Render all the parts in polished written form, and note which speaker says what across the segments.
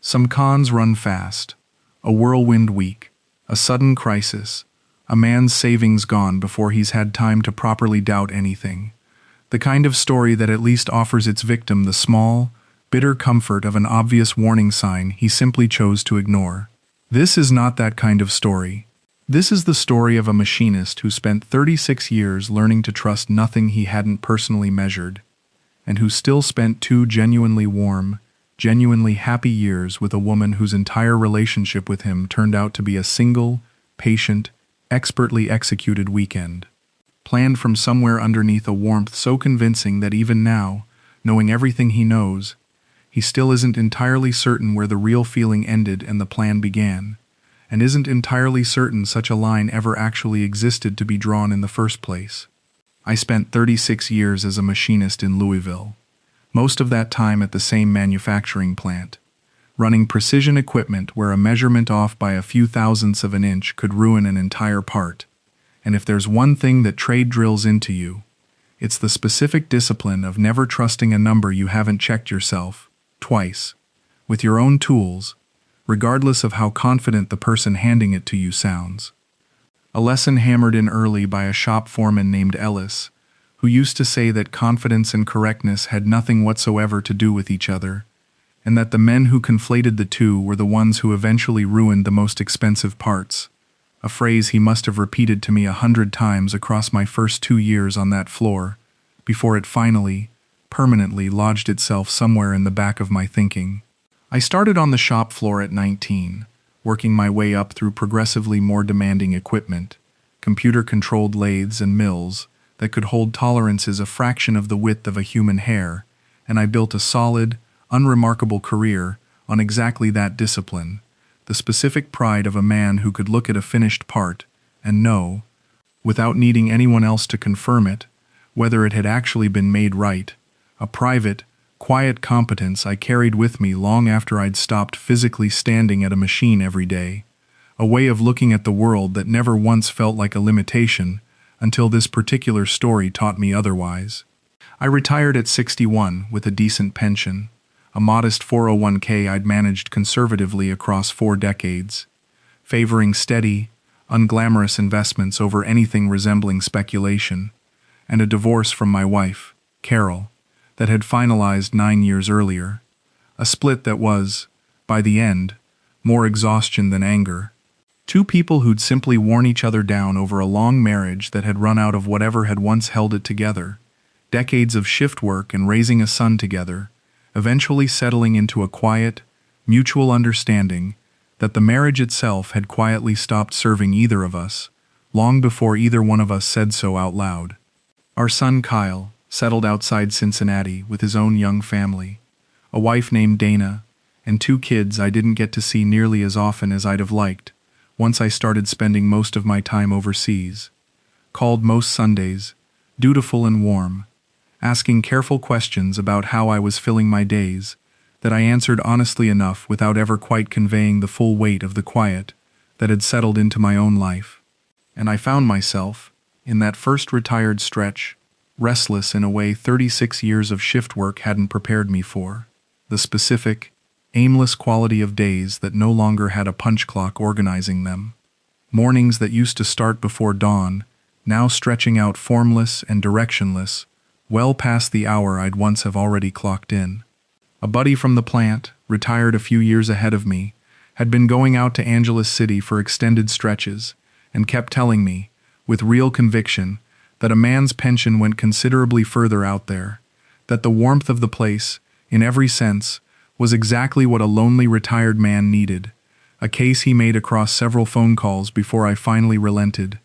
Speaker 1: Some cons run fast. A whirlwind week, a sudden crisis, a man's savings gone before he's had time to properly doubt anything. The kind of story that at least offers its victim the small, bitter comfort of an obvious warning sign he simply chose to ignore. This is not that kind of story. This is the story of a machinist who spent 36 years learning to trust nothing he hadn't personally measured, and who still spent 2 genuinely warm, genuinely happy years with a woman whose entire relationship with him turned out to be a single, patient, expertly executed weekend, planned from somewhere underneath a warmth so convincing that even now, knowing everything he knows, he still isn't entirely certain where the real feeling ended and the plan began, and isn't entirely certain such a line ever actually existed to be drawn in the first place. I spent 36 years as a machinist in Louisville, most of that time at the same manufacturing plant, running precision equipment where a measurement off by a few thousandths of an inch could ruin an entire part. And if there's one thing that trade drills into you, it's the specific discipline of never trusting a number you haven't checked yourself, twice, with your own tools, regardless of how confident the person handing it to you sounds. A lesson hammered in early by a shop foreman named Ellis, who used to say that confidence and correctness had nothing whatsoever to do with each other, and that the men who conflated the two were the ones who eventually ruined the most expensive parts, a phrase he must have repeated to me 100 times across my first 2 years on that floor, before it finally, permanently lodged itself somewhere in the back of my thinking. I started on the shop floor at 19, working my way up through progressively more demanding equipment, computer-controlled lathes and mills that could hold tolerances a fraction of the width of a human hair, and I built a solid, unremarkable career on exactly that discipline, the specific pride of a man who could look at a finished part and know, without needing anyone else to confirm it, whether it had actually been made right, a private, quiet competence I carried with me long after I'd stopped physically standing at a machine every day, a way of looking at the world that never once felt like a limitation until this particular story taught me otherwise. I retired at 61 with a decent pension, a modest 401k I'd managed conservatively across 4 decades, favoring steady, unglamorous investments over anything resembling speculation, and a divorce from my wife, Carol, that had finalized 9 years earlier, a split that was, by the end, more exhaustion than anger. 2 people who'd simply worn each other down over a long marriage that had run out of whatever had once held it together, decades of shift work and raising a son together, eventually settling into a quiet, mutual understanding that the marriage itself had quietly stopped serving either of us, long before either one of us said so out loud. Our son Kyle settled outside Cincinnati with his own young family, a wife named Dana, and 2 kids I didn't get to see nearly as often as I'd have liked once I started spending most of my time overseas, called most Sundays, dutiful and warm, asking careful questions about how I was filling my days, that I answered honestly enough without ever quite conveying the full weight of the quiet that had settled into my own life. And I found myself, in that first retired stretch, restless in a way 36 years of shift work hadn't prepared me for, the specific, aimless quality of days that no longer had a punch clock organizing them, mornings that used to start before dawn, now stretching out formless and directionless, well past the hour I'd once have already clocked in. A buddy from the plant, retired a few years ahead of me, had been going out to Angeles City for extended stretches, and kept telling me, with real conviction, that a man's pension went considerably further out there, that the warmth of the place, in every sense, was exactly what a lonely retired man needed, a case he made across several phone calls before I finally relented,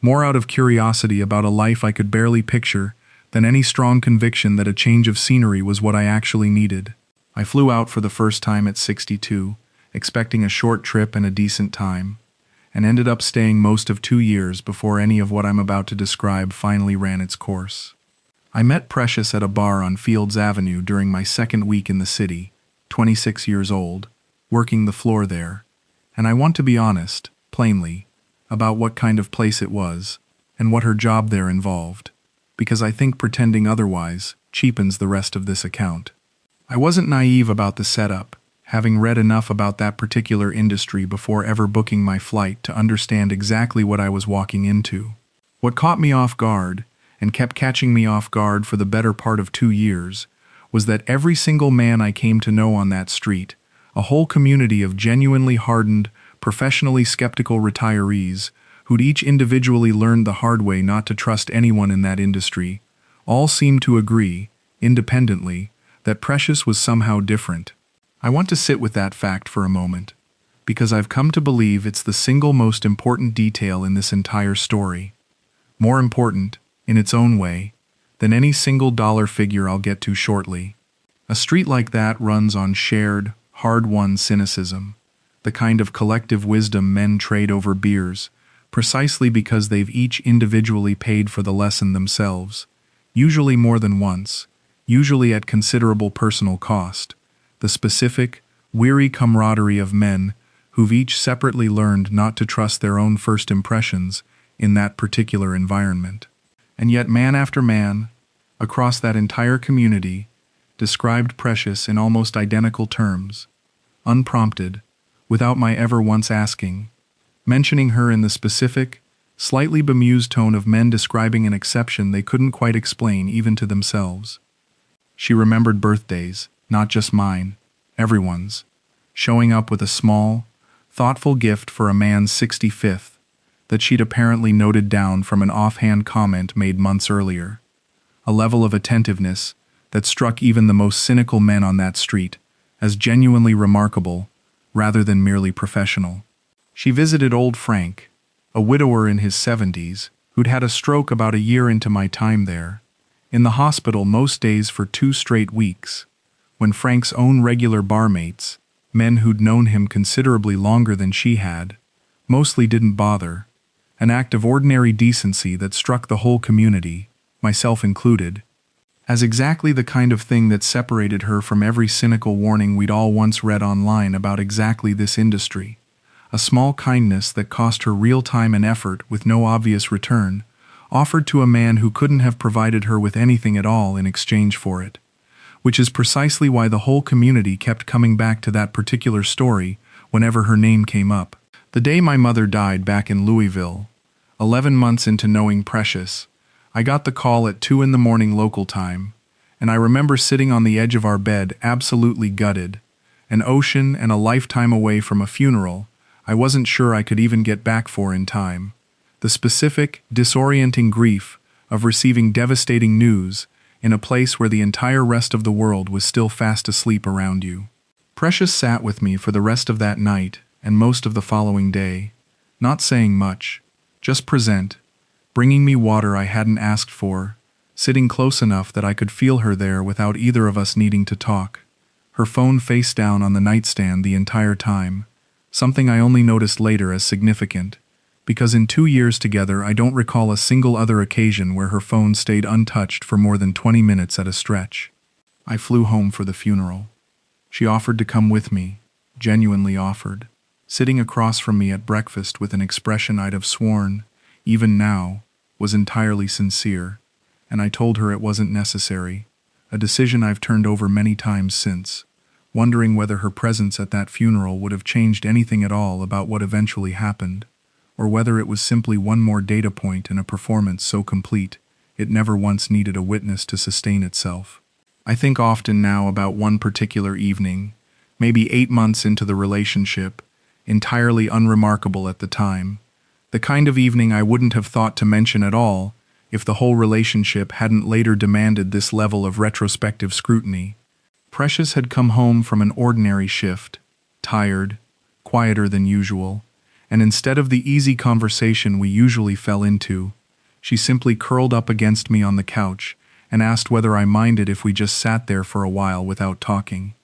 Speaker 1: more out of curiosity about a life I could barely picture than any strong conviction that a change of scenery was what I actually needed. I flew out for the first time at 62, expecting a short trip and a decent time, and ended up staying most of 2 years before any of what I'm about to describe finally ran its course. I met Precious at a bar on Fields Avenue during my second week in the city, 26 years old, working the floor there, and I want to be honest, plainly, about what kind of place it was, and what her job there involved, because I think pretending otherwise cheapens the rest of this account. I wasn't naive about the setup, having read enough about that particular industry before ever booking my flight to understand exactly what I was walking into. What caught me off guard, and kept catching me off guard for the better part of 2 years, was that every single man I came to know on that street, a whole community of genuinely hardened, professionally skeptical retirees, who'd each individually learned the hard way not to trust anyone in that industry, all seemed to agree, independently, that Precious was somehow different. I want to sit with that fact for a moment, because I've come to believe it's the single most important detail in this entire story. More important, in its own way, than any single dollar figure I'll get to shortly. A street like that runs on shared, hard-won cynicism, the kind of collective wisdom men trade over beers, precisely because they've each individually paid for the lesson themselves, usually more than once, usually at considerable personal cost, the specific, weary camaraderie of men who've each separately learned not to trust their own first impressions in that particular environment. And yet man after man, across that entire community, described Precious in almost identical terms, unprompted, without my ever once asking, mentioning her in the specific, slightly bemused tone of men describing an exception they couldn't quite explain even to themselves. She remembered birthdays, not just mine, everyone's, showing up with a small, thoughtful gift for a man's 65th that she'd apparently noted down from an offhand comment made months earlier, a level of attentiveness that struck even the most cynical men on that street as genuinely remarkable rather than merely professional. She visited old Frank, a widower in his 70s, who'd had a stroke about a year into my time there, in the hospital most days for 2 straight weeks, when Frank's own regular barmates, men who'd known him considerably longer than she had, mostly didn't bother, an act of ordinary decency that struck the whole community, myself included, as exactly the kind of thing that separated her from every cynical warning we'd all once read online about exactly this industry, a small kindness that cost her real time and effort with no obvious return, offered to a man who couldn't have provided her with anything at all in exchange for it, which is precisely why the whole community kept coming back to that particular story whenever her name came up. The day my mother died back in Louisville, 11 months into knowing Precious, I got the call at 2 a.m. local time, and I remember sitting on the edge of our bed absolutely gutted, an ocean and a lifetime away from a funeral I wasn't sure I could even get back for in time. The specific, disorienting grief of receiving devastating news in a place where the entire rest of the world was still fast asleep around you. Precious sat with me for the rest of that night and most of the following day, not saying much, just present, bringing me water I hadn't asked for, sitting close enough that I could feel her there without either of us needing to talk, her phone face down on the nightstand the entire time, something I only noticed later as significant, because in 2 years together I don't recall a single other occasion where her phone stayed untouched for more than 20 minutes at a stretch. I flew home for the funeral. She offered to come with me, genuinely offered, sitting across from me at breakfast with an expression I'd have sworn, even now, was entirely sincere, and I told her it wasn't necessary, a decision I've turned over many times since, wondering whether her presence at that funeral would have changed anything at all about what eventually happened, or whether it was simply one more data point in a performance so complete it never once needed a witness to sustain itself. I think often now about one particular evening, maybe 8 months into the relationship, entirely unremarkable at the time, the kind of evening I wouldn't have thought to mention at all if the whole relationship hadn't later demanded this level of retrospective scrutiny. Precious had come home from an ordinary shift, tired, quieter than usual, and instead of the easy conversation we usually fell into, she simply curled up against me on the couch and asked whether I minded if we just sat there for a while without talking.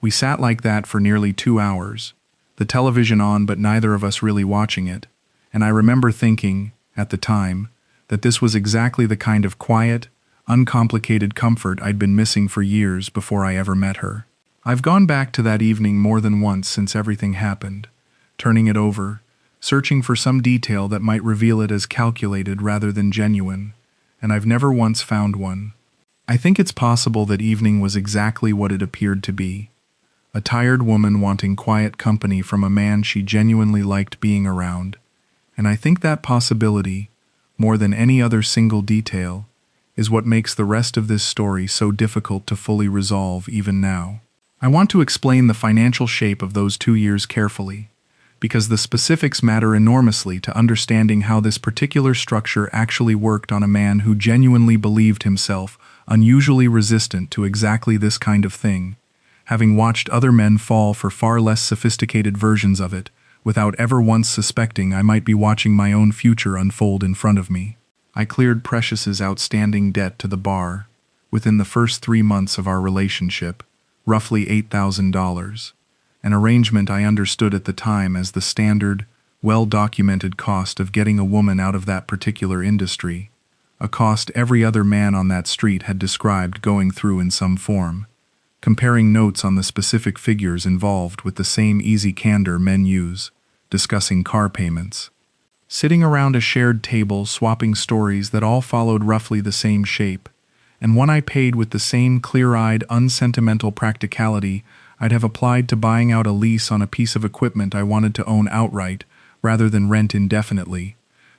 Speaker 1: We sat like that for nearly 2 hours, the television on but neither of us really watching it, and I remember thinking, at the time, that this was exactly the kind of quiet, uncomplicated comfort I'd been missing for years before I ever met her. I've gone back to that evening more than once since everything happened, turning it over, searching for some detail that might reveal it as calculated rather than genuine, and I've never once found one. I think it's possible that evening was exactly what it appeared to be. A tired woman wanting quiet company from a man she genuinely liked being around. And I think that possibility, more than any other single detail, is what makes the rest of this story so difficult to fully resolve even now. I want to explain the financial shape of those 2 years carefully, because the specifics matter enormously to understanding how this particular structure actually worked on a man who genuinely believed himself unusually resistant to exactly this kind of thing, having watched other men fall for far less sophisticated versions of it, without ever once suspecting I might be watching my own future unfold in front of me. I cleared Precious's outstanding debt to the bar within the first 3 months of our relationship, roughly $8,000, an arrangement I understood at the time as the standard, well-documented cost of getting a woman out of that particular industry, a cost every other man on that street had described going through in some form, comparing notes on the specific figures involved with the same easy candor men use, discussing car payments. Sitting around a shared table swapping stories that all followed roughly the same shape, and one I paid with the same clear-eyed, unsentimental practicality I'd have applied to buying out a lease on a piece of equipment I wanted to own outright rather than rent indefinitely,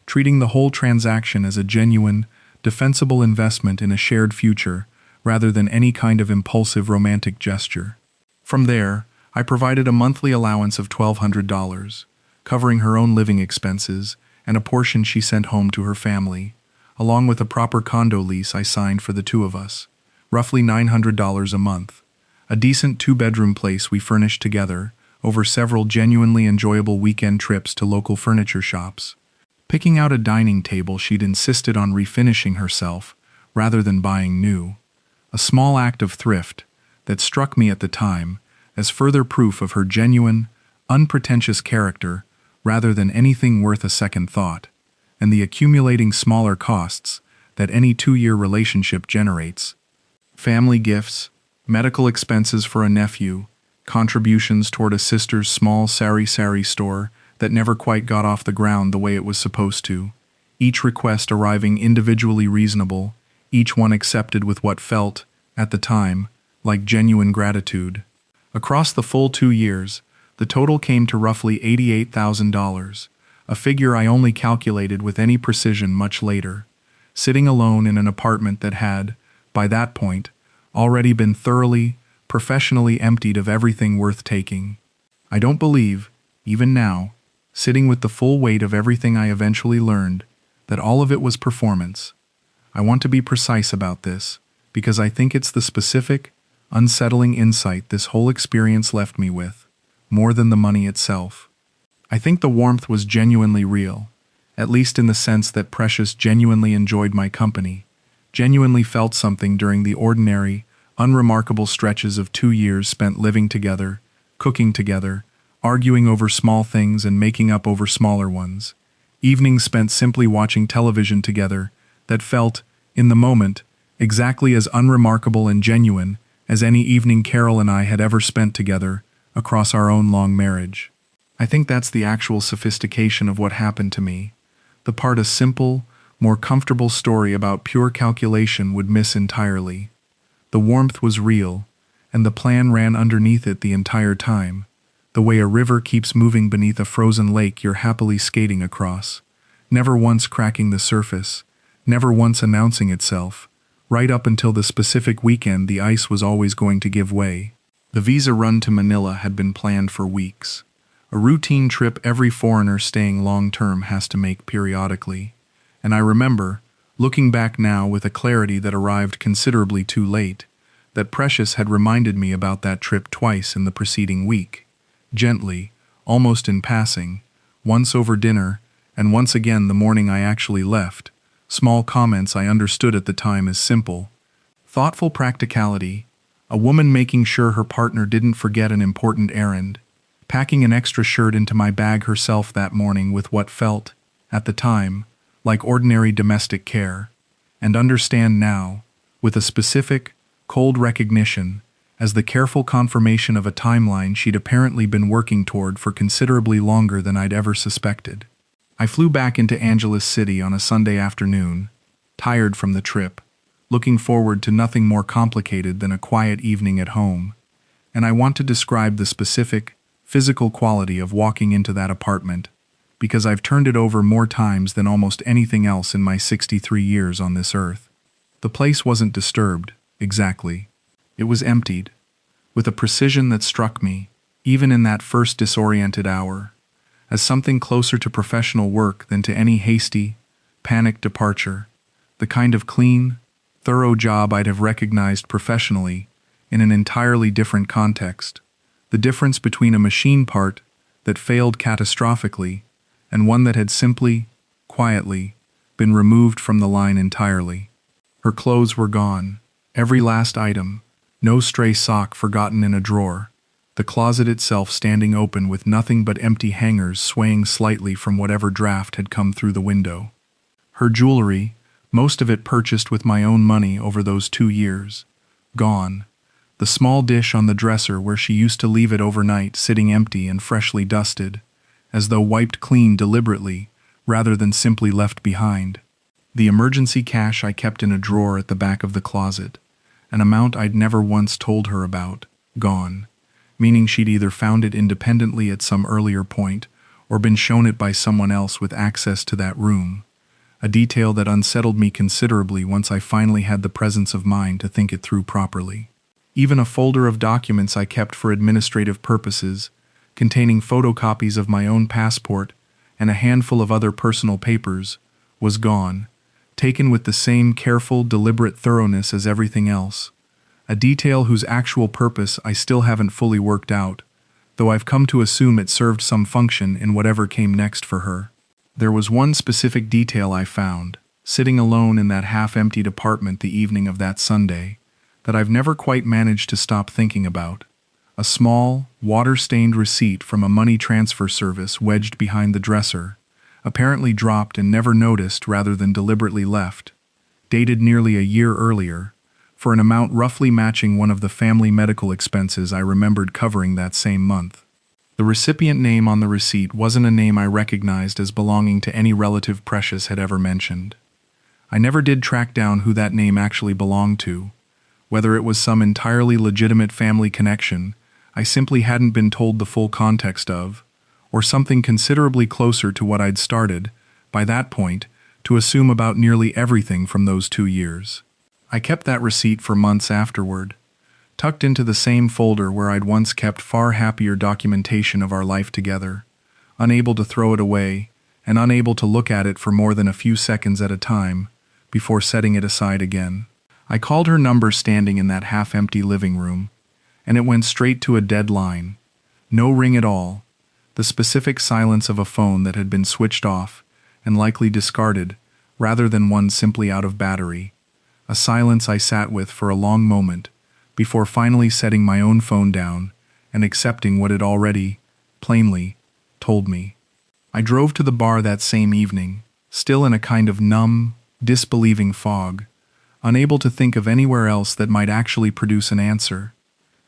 Speaker 1: treating the whole transaction as a genuine, defensible investment in a shared future rather than any kind of impulsive romantic gesture. From there, I provided a monthly allowance of $1,200, covering her own living expenses and a portion she sent home to her family, along with a proper condo lease I signed for the two of us, roughly $900 a month, a decent 2-bedroom place we furnished together over several genuinely enjoyable weekend trips to local furniture shops, picking out a dining table she'd insisted on refinishing herself rather than buying new, a small act of thrift that struck me at the time as further proof of her genuine, unpretentious character rather than anything worth a second thought, and the accumulating smaller costs that any 2-year relationship generates. Family gifts, medical expenses for a nephew, contributions toward a sister's small sari-sari store that never quite got off the ground the way it was supposed to, each request arriving individually reasonable, each one accepted with what felt, at the time, like genuine gratitude. Across the full 2 years, the total came to roughly $88,000, a figure I only calculated with any precision much later, sitting alone in an apartment that had, by that point, already been thoroughly, professionally emptied of everything worth taking. I don't believe, even now, sitting with the full weight of everything I eventually learned, that all of it was performance. I want to be precise about this, because I think it's the specific, unsettling insight this whole experience left me with, more than the money itself. I think the warmth was genuinely real, at least in the sense that Precious genuinely enjoyed my company, genuinely felt something during the ordinary, unremarkable stretches of 2 years spent living together, cooking together, arguing over small things and making up over smaller ones, evenings spent simply watching television together that felt, in the moment, exactly as unremarkable and genuine as any evening Carol and I had ever spent together across our own long marriage. I think that's the actual sophistication of what happened to me, the part a simple, more comfortable story about pure calculation would miss entirely. The warmth was real, and the plan ran underneath it the entire time, the way a river keeps moving beneath a frozen lake you're happily skating across, never once cracking the surface, never once announcing itself, right up until the specific weekend the ice was always going to give way. The visa run to Manila had been planned for weeks, a routine trip every foreigner staying long-term has to make periodically, and I remember, looking back now with a clarity that arrived considerably too late, that Precious had reminded me about that trip twice in the preceding week, gently, almost in passing, once over dinner, and once again the morning I actually left, small comments I understood at the time as simple, thoughtful practicality, a woman making sure her partner didn't forget an important errand, packing an extra shirt into my bag herself that morning with what felt, at the time, like ordinary domestic care, and understand now, with a specific, cold recognition, as the careful confirmation of a timeline she'd apparently been working toward for considerably longer than I'd ever suspected. I flew back into Angeles City on a Sunday afternoon, tired from the trip, looking forward to nothing more complicated than a quiet evening at home, And I want to describe the specific, physical quality of walking into that apartment, because I've turned it over more times than almost anything else in my 63 years on this earth. The place wasn't disturbed, exactly. It was emptied, with a precision that struck me, even in that first disoriented hour, as something closer to professional work than to any hasty, panicked departure, the kind of clean, thorough job I'd have recognized professionally in an entirely different context. The difference between a machine part that failed catastrophically and one that had simply, quietly, been removed from the line entirely. Her clothes were gone, every last item, no stray sock forgotten in a drawer, the closet itself standing open with nothing but empty hangers swaying slightly from whatever draft had come through the window. Her jewelry, most of it purchased with my own money over those 2 years, gone. The small dish on the dresser where she used to leave it overnight sitting empty and freshly dusted, as though wiped clean deliberately rather than simply left behind. The emergency cash I kept in a drawer at the back of the closet, an amount I'd never once told her about, gone, meaning she'd either found it independently at some earlier point or been shown it by someone else with access to that room, a detail that unsettled me considerably once I finally had the presence of mind to think it through properly. Even a folder of documents I kept for administrative purposes, containing photocopies of my own passport and a handful of other personal papers, was gone, taken with the same careful, deliberate thoroughness as everything else, a detail whose actual purpose I still haven't fully worked out, though I've come to assume it served some function in whatever came next for her. There was one specific detail I found, sitting alone in that half-emptied apartment the evening of that Sunday, that I've never quite managed to stop thinking about. A small, water-stained receipt from a money transfer service wedged behind the dresser, apparently dropped and never noticed rather than deliberately left, dated nearly a year earlier, for an amount roughly matching one of the family medical expenses I remembered covering that same month. The recipient name on the receipt wasn't a name I recognized as belonging to any relative Precious had ever mentioned. I never did track down who that name actually belonged to, whether it was some entirely legitimate family connection I simply hadn't been told the full context of, or something considerably closer to what I'd started, by that point, to assume about nearly everything from those 2 years. I kept that receipt for months afterward, tucked into the same folder where I'd once kept far happier documentation of our life together, unable to throw it away, and unable to look at it for more than a few seconds at a time, before setting it aside again. I called her number standing in that half-empty living room, and it went straight to a dead line. No ring at all, the specific silence of a phone that had been switched off and likely discarded, rather than one simply out of battery. A silence I sat with for a long moment, before finally setting my own phone down and accepting what it already, plainly, told me. I drove to the bar that same evening, still in a kind of numb, disbelieving fog, unable to think of anywhere else that might actually produce an answer.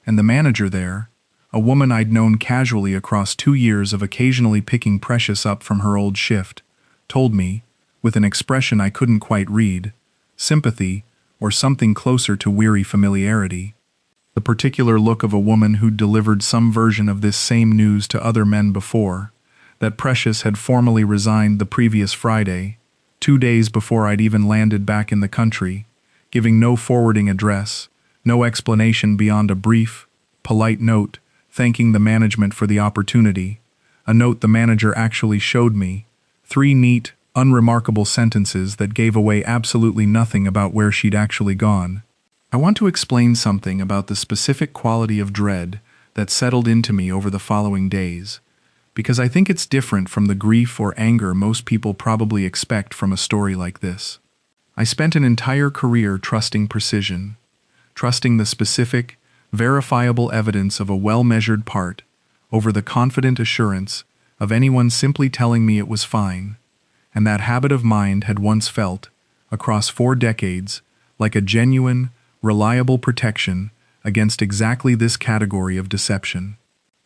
Speaker 1: And the manager there, a woman I'd known casually across 2 years of occasionally picking Precious up from her old shift, told me, with an expression I couldn't quite read, sympathy, or something closer to weary familiarity, the particular look of a woman who'd delivered some version of this same news to other men before, that Precious had formally resigned the previous Friday, 2 days before I'd even landed back in the country, giving no forwarding address, no explanation beyond a brief, polite note thanking the management for the opportunity, a note the manager actually showed me, 3 neat, unremarkable sentences that gave away absolutely nothing about where she'd actually gone. I want to explain something about the specific quality of dread that settled into me over the following days, because I think it's different from the grief or anger most people probably expect from a story like this. I spent an entire career trusting precision, trusting the specific, verifiable evidence of a well-measured part over the confident assurance of anyone simply telling me it was fine, and that habit of mind had once felt, across 4 decades, like a genuine, reliable protection against exactly this category of deception.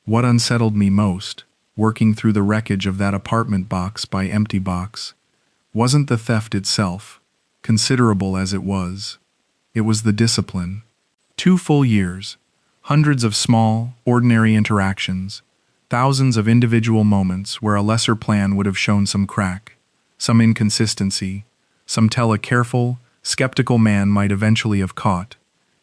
Speaker 1: What unsettled me most, working through the wreckage of that apartment box by empty box, wasn't the theft itself, considerable as it was. It was the discipline. 2 full years, Hundreds of small, ordinary interactions, thousands of individual moments where a lesser plan would have shown some crack, some inconsistency, some tell a careful, skeptical man might eventually have caught,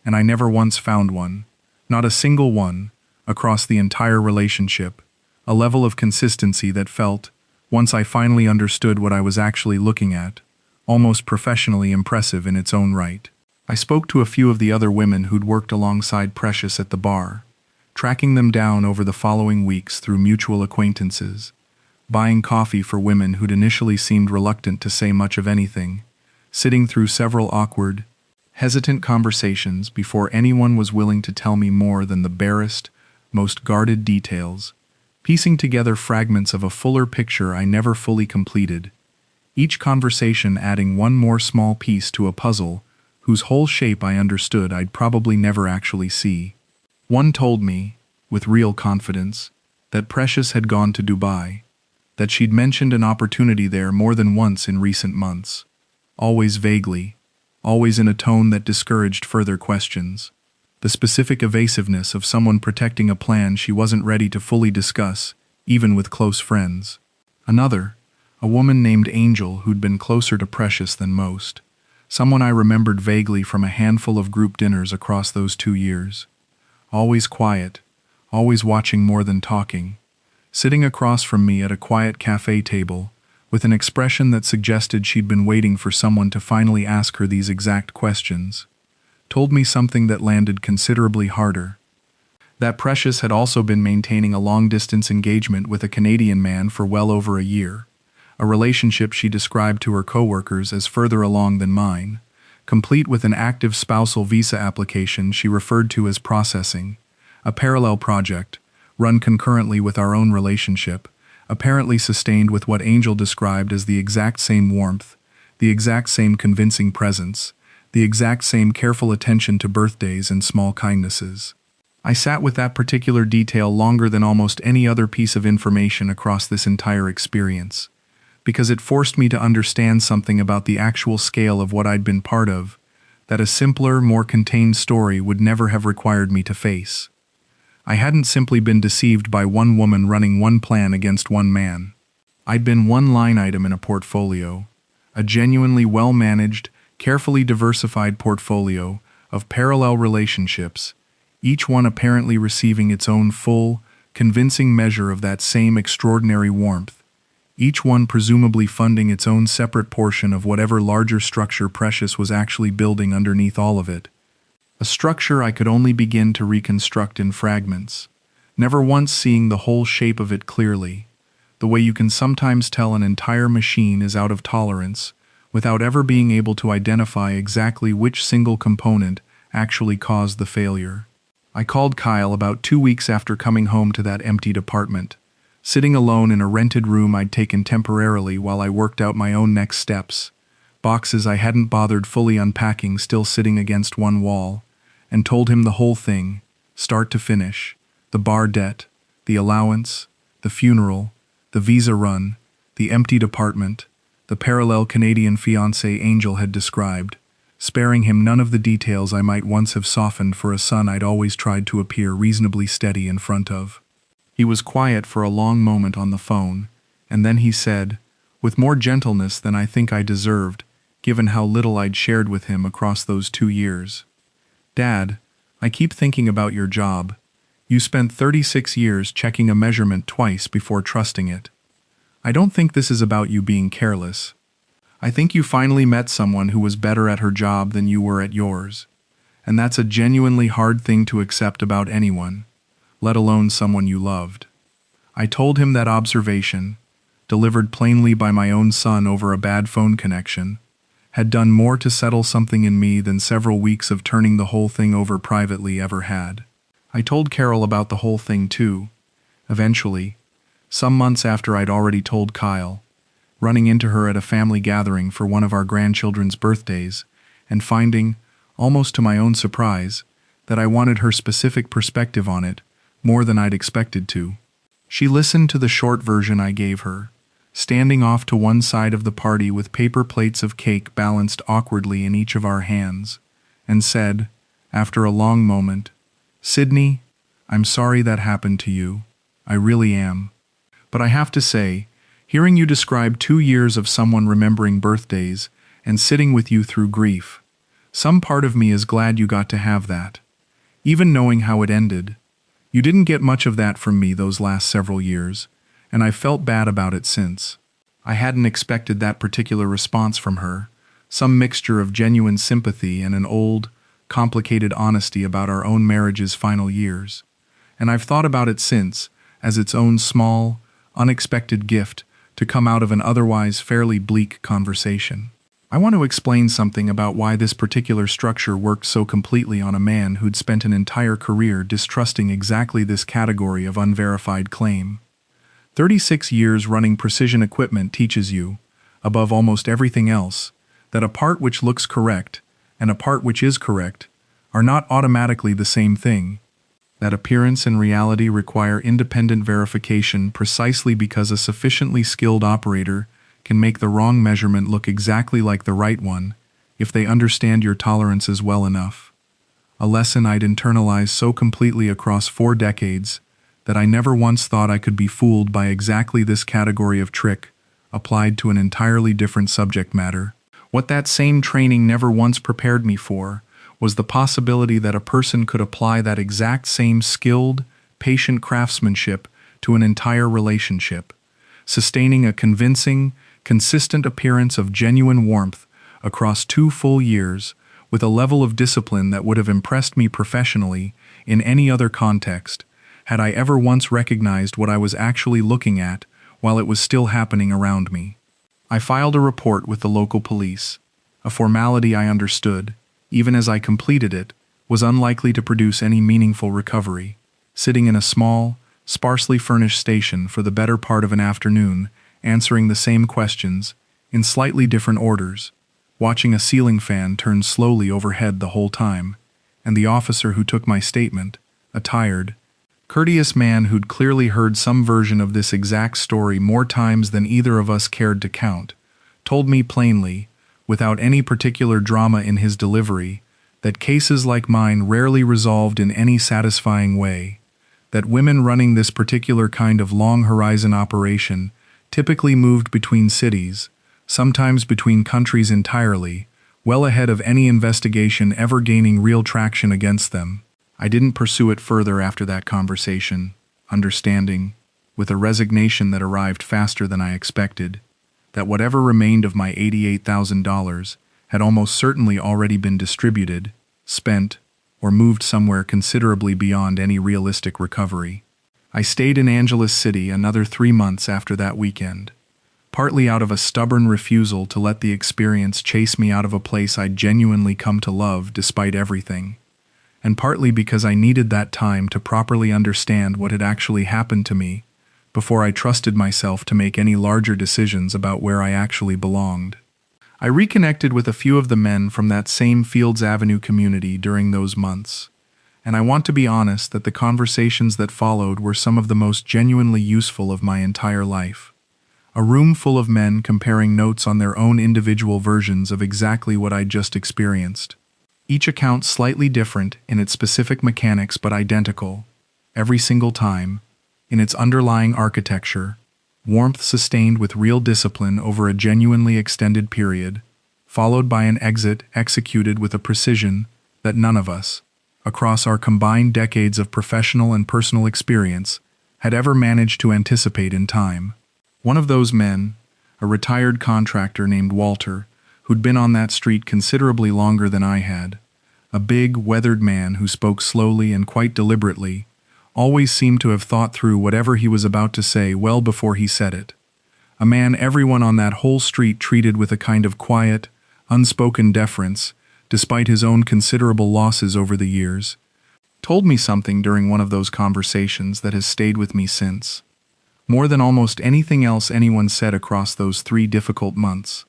Speaker 1: and I never once found one, not a single one, across the entire relationship, a level of consistency that felt, once I finally understood what I was actually looking at, almost professionally impressive in its own right. I spoke to a few of the other women who'd worked alongside Precious at the bar, tracking them down over the following weeks through mutual acquaintances, buying coffee for women who'd initially seemed reluctant to say much of anything, sitting through several awkward, hesitant conversations before anyone was willing to tell me more than the barest, most guarded details, piecing together fragments of a fuller picture I never fully completed, each conversation adding one more small piece to a puzzle whose whole shape I understood I'd probably never actually see. One told me, with real confidence, that Precious had gone to Dubai, that she'd mentioned an opportunity there more than once in recent months, always vaguely, always in a tone that discouraged further questions, the specific evasiveness of someone protecting a plan she wasn't ready to fully discuss, even with close friends. Another, a woman named Angel who'd been closer to Precious than most, someone I remembered vaguely from a handful of group dinners across those 2 years. Always quiet, always watching more than talking, sitting across from me at a quiet cafe table, with an expression that suggested she'd been waiting for someone to finally ask her these exact questions, told me something that landed considerably harder. That Precious had also been maintaining a long-distance engagement with a Canadian man for well over a year, a relationship she described to her coworkers as further along than mine, complete with an active spousal visa application she referred to as processing, a parallel project, run concurrently with our own relationship, apparently sustained with what Angel described as the exact same warmth, the exact same convincing presence, the exact same careful attention to birthdays and small kindnesses. I sat with that particular detail longer than almost any other piece of information across this entire experience, because it forced me to understand something about the actual scale of what I'd been part of, that a simpler, more contained story would never have required me to face. I hadn't simply been deceived by one woman running one plan against one man. I'd been one line item in a portfolio, a genuinely well-managed, carefully diversified portfolio of parallel relationships, each one apparently receiving its own full, convincing measure of that same extraordinary warmth, each one presumably funding its own separate portion of whatever larger structure Precious was actually building underneath all of it. A structure I could only begin to reconstruct in fragments, never once seeing the whole shape of it clearly, the way you can sometimes tell an entire machine is out of tolerance, without ever being able to identify exactly which single component actually caused the failure. I called Kyle about 2 weeks after coming home to that emptied apartment, sitting alone in a rented room I'd taken temporarily while I worked out my own next steps, boxes I hadn't bothered fully unpacking still sitting against one wall, and told him the whole thing, start to finish, the bar debt, the allowance, the funeral, the visa run, the emptied apartment, the parallel Canadian fiancé Angel had described, sparing him none of the details I might once have softened for a son I'd always tried to appear reasonably steady in front of. He was quiet for a long moment on the phone, and then he said, with more gentleness than I think I deserved, given how little I'd shared with him across those 2 years. Dad, I keep thinking about your job. You spent 36 years checking a measurement twice before trusting it. I don't think this is about you being careless. I think you finally met someone who was better at her job than you were at yours. And that's a genuinely hard thing to accept about anyone, let alone someone you loved. I told him that observation, delivered plainly by my own son over a bad phone connection, had done more to settle something in me than several weeks of turning the whole thing over privately ever had. I told Carol about the whole thing too, eventually, some months after I'd already told Kyle, running into her at a family gathering for one of our grandchildren's birthdays, and finding, almost to my own surprise, that I wanted her specific perspective on it, more than I'd expected to. She listened to the short version I gave her, standing off to one side of the party with paper plates of cake balanced awkwardly in each of our hands, and said, after a long moment, Sidney, I'm sorry that happened to you. I really am. But I have to say, hearing you describe 2 years of someone remembering birthdays and sitting with you through grief, some part of me is glad you got to have that. Even knowing how it ended, you didn't get much of that from me those last several years, and I've felt bad about it since. I hadn't expected that particular response from her, some mixture of genuine sympathy and an old, complicated honesty about our own marriage's final years. And I've thought about it since, as its own small, unexpected gift to come out of an otherwise fairly bleak conversation. I want to explain something about why this particular structure worked so completely on a man who'd spent an entire career distrusting exactly this category of unverified claim. 36 years running precision equipment teaches you, above almost everything else, that a part which looks correct and a part which is correct are not automatically the same thing, that appearance and reality require independent verification precisely because a sufficiently skilled operator can make the wrong measurement look exactly like the right one if they understand your tolerances well enough. A lesson I'd internalized so completely across 4 decades that I never once thought I could be fooled by exactly this category of trick applied to an entirely different subject matter. What that same training never once prepared me for was the possibility that a person could apply that exact same skilled, patient craftsmanship to an entire relationship, sustaining a convincing, consistent appearance of genuine warmth across 2 full years with a level of discipline that would have impressed me professionally in any other context, had I ever once recognized what I was actually looking at while it was still happening around me. I filed a report with the local police, a formality I understood, even as I completed it, was unlikely to produce any meaningful recovery. Sitting in a small, sparsely furnished station for the better part of an afternoon, answering the same questions, in slightly different orders, watching a ceiling fan turn slowly overhead the whole time, and the officer who took my statement, a tired, courteous man who'd clearly heard some version of this exact story more times than either of us cared to count, told me plainly, without any particular drama in his delivery, that cases like mine rarely resolved in any satisfying way, that women running this particular kind of long-horizon operation typically moved between cities, sometimes between countries entirely, well ahead of any investigation ever gaining real traction against them. I didn't pursue it further after that conversation, understanding, with a resignation that arrived faster than I expected, that whatever remained of my $88,000 had almost certainly already been distributed, spent, or moved somewhere considerably beyond any realistic recovery. I stayed in Angeles City another 3 months after that weekend, partly out of a stubborn refusal to let the experience chase me out of a place I'd genuinely come to love despite everything, and partly because I needed that time to properly understand what had actually happened to me before I trusted myself to make any larger decisions about where I actually belonged. I reconnected with a few of the men from that same Fields Avenue community during those months, and I want to be honest that the conversations that followed were some of the most genuinely useful of my entire life. A room full of men comparing notes on their own individual versions of exactly what I'd just experienced. Each account slightly different in its specific mechanics but identical, every single time, in its underlying architecture, warmth sustained with real discipline over a genuinely extended period, followed by an exit executed with a precision that none of us, across our combined decades of professional and personal experience, had ever managed to anticipate in time. One of those men, a retired contractor named Walter, who'd been on that street considerably longer than I had, a big, weathered man who spoke slowly and quite deliberately, always seemed to have thought through whatever he was about to say well before he said it. A man everyone on that whole street treated with a kind of quiet, unspoken deference, despite his own considerable losses over the years, told me something during one of those conversations that has stayed with me since. More than almost anything else anyone said across those 3 difficult months,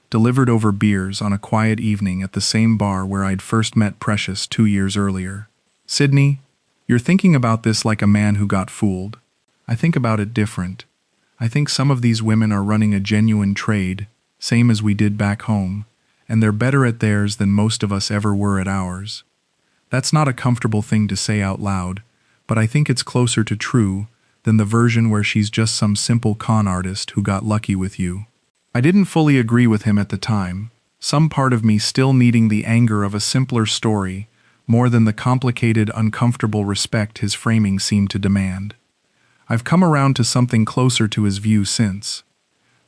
Speaker 1: delivered over beers on a quiet evening at the same bar where I'd first met Precious 2 years earlier. Sidney, you're thinking about this like a man who got fooled. I think about it different. I think some of these women are running a genuine trade, same as we did back home, and they're better at theirs than most of us ever were at ours. That's not a comfortable thing to say out loud, but I think it's closer to true than the version where she's just some simple con artist who got lucky with you. I didn't fully agree with him at the time, some part of me still needing the anger of a simpler story more than the complicated, uncomfortable respect his framing seemed to demand. I've come around to something closer to his view since,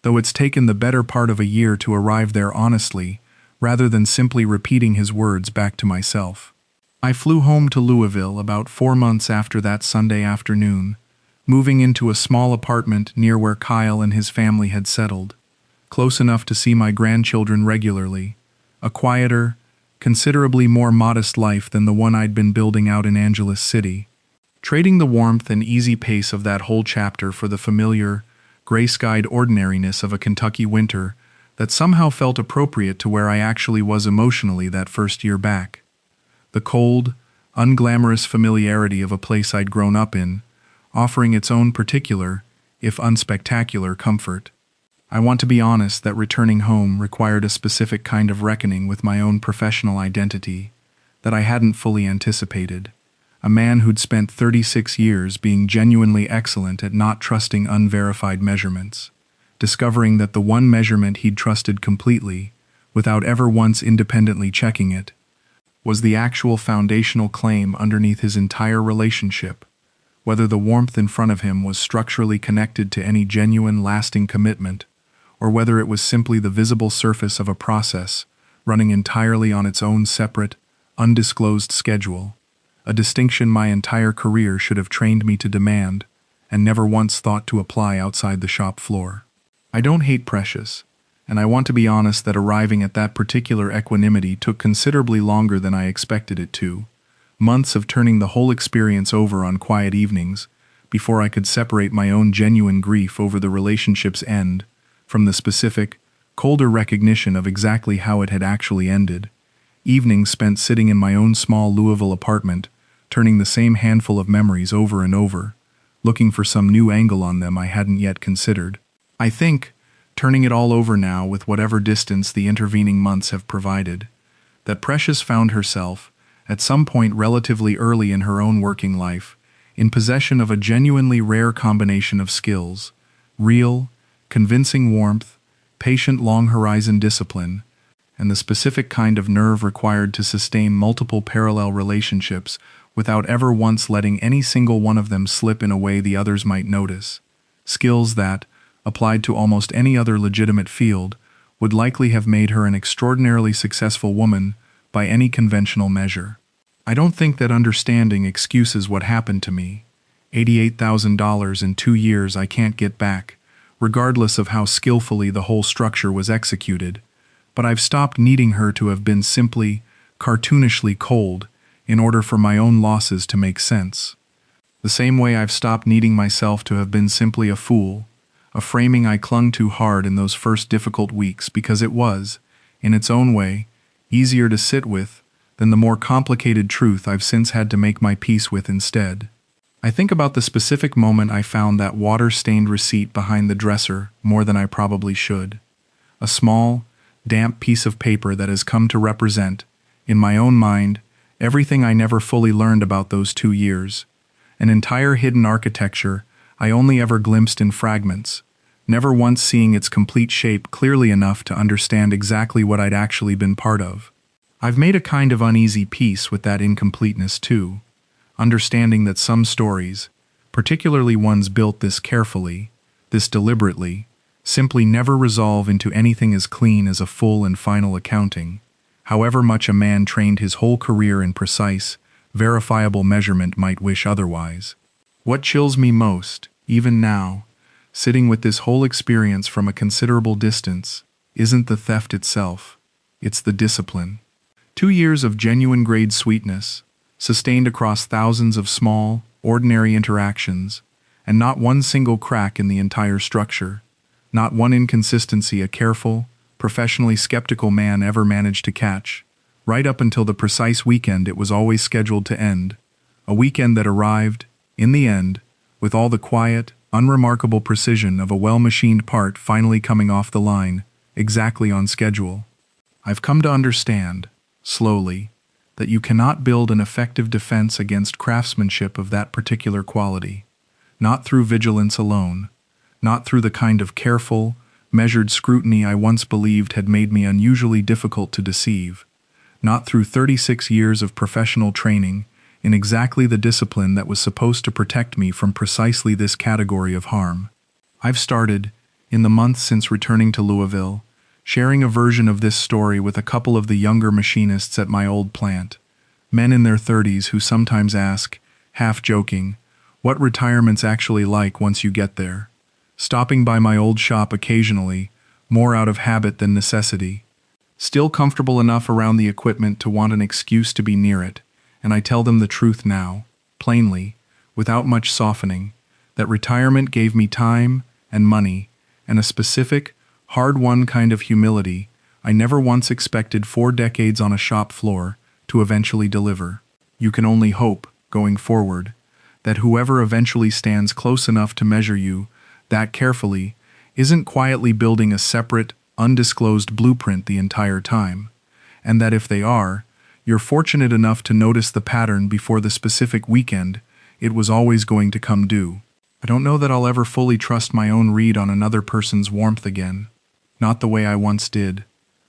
Speaker 1: though it's taken the better part of a year to arrive there honestly, rather than simply repeating his words back to myself. I flew home to Louisville about 4 months after that Sunday afternoon, moving into a small apartment near where Kyle and his family had settled, close enough to see my grandchildren regularly, a quieter, considerably more modest life than the one I'd been building out in Angeles City. Trading the warmth and easy pace of that whole chapter for the familiar, gray-skied ordinariness of a Kentucky winter that somehow felt appropriate to where I actually was emotionally that first year back. The cold, unglamorous familiarity of a place I'd grown up in, offering its own particular, if unspectacular, comfort. I want to be honest that returning home required a specific kind of reckoning with my own professional identity that I hadn't fully anticipated. A man who'd spent 36 years being genuinely excellent at not trusting unverified measurements, discovering that the one measurement he'd trusted completely, without ever once independently checking it, was the actual foundational claim underneath his entire relationship, whether the warmth in front of him was structurally connected to any genuine, lasting commitment, or whether it was simply the visible surface of a process running entirely on its own separate, undisclosed schedule, a distinction my entire career should have trained me to demand and never once thought to apply outside the shop floor. I don't hate Precious, and I want to be honest that arriving at that particular equanimity took considerably longer than I expected it to, months of turning the whole experience over on quiet evenings before I could separate my own genuine grief over the relationship's end from the specific, colder recognition of exactly how it had actually ended. Evenings spent sitting in my own small Louisville apartment, turning the same handful of memories over and over, looking for some new angle on them I hadn't yet considered. I think, turning it all over now with whatever distance the intervening months have provided, that Precious found herself, at some point relatively early in her own working life, in possession of a genuinely rare combination of skills: real, convincing warmth, patient long-horizon discipline, and the specific kind of nerve required to sustain multiple parallel relationships without ever once letting any single one of them slip in a way the others might notice. Skills that, applied to almost any other legitimate field, would likely have made her an extraordinarily successful woman by any conventional measure. I don't think that understanding excuses what happened to me. $88,000 in 2 years I can't get back, regardless of how skillfully the whole structure was executed, but I've stopped needing her to have been simply, cartoonishly cold in order for my own losses to make sense. The same way I've stopped needing myself to have been simply a fool, a framing I clung to hard in those first difficult weeks because it was, in its own way, easier to sit with than the more complicated truth I've since had to make my peace with instead. I think about the specific moment I found that water-stained receipt behind the dresser more than I probably should. A small, damp piece of paper that has come to represent, in my own mind, everything I never fully learned about those 2 years. An entire hidden architecture I only ever glimpsed in fragments, never once seeing its complete shape clearly enough to understand exactly what I'd actually been part of. I've made a kind of uneasy peace with that incompleteness too, understanding that some stories, particularly ones built this carefully, this deliberately, simply never resolve into anything as clean as a full and final accounting, however much a man trained his whole career in precise, verifiable measurement might wish otherwise. What chills me most, even now, sitting with this whole experience from a considerable distance, isn't the theft itself, it's the discipline. 2 years of genuine grade sweetness, sustained across thousands of small, ordinary interactions, and not one single crack in the entire structure, not one inconsistency a careful, professionally skeptical man ever managed to catch, right up until the precise weekend it was always scheduled to end, a weekend that arrived, in the end, with all the quiet, unremarkable precision of a well-machined part finally coming off the line, exactly on schedule. I've come to understand, slowly, that you cannot build an effective defense against craftsmanship of that particular quality. Not through vigilance alone, not through the kind of careful, measured scrutiny I once believed had made me unusually difficult to deceive, not through 36 years of professional training in exactly the discipline that was supposed to protect me from precisely this category of harm. I've started, in the months since returning to Louisville, sharing a version of this story with a couple of the younger machinists at my old plant, men in their 30s who sometimes ask, half joking, what retirement's actually like once you get there. Stopping by my old shop occasionally, more out of habit than necessity. Still comfortable enough around the equipment to want an excuse to be near it, and I tell them the truth now, plainly, without much softening, that retirement gave me time and money, and a specific, hard-won kind of humility I never once expected 4 decades on a shop floor to eventually deliver. You can only hope, going forward, that whoever eventually stands close enough to measure you that carefully isn't quietly building a separate, undisclosed blueprint the entire time, and that if they are, you're fortunate enough to notice the pattern before the specific weekend it was always going to come due. I don't know that I'll ever fully trust my own read on another person's warmth again, not the way I once did,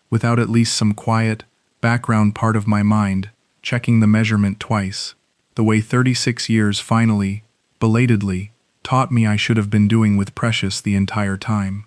Speaker 1: without at least some quiet, background part of my mind checking the measurement twice, the way 36 years finally, belatedly, taught me I should have been doing with Precious the entire time.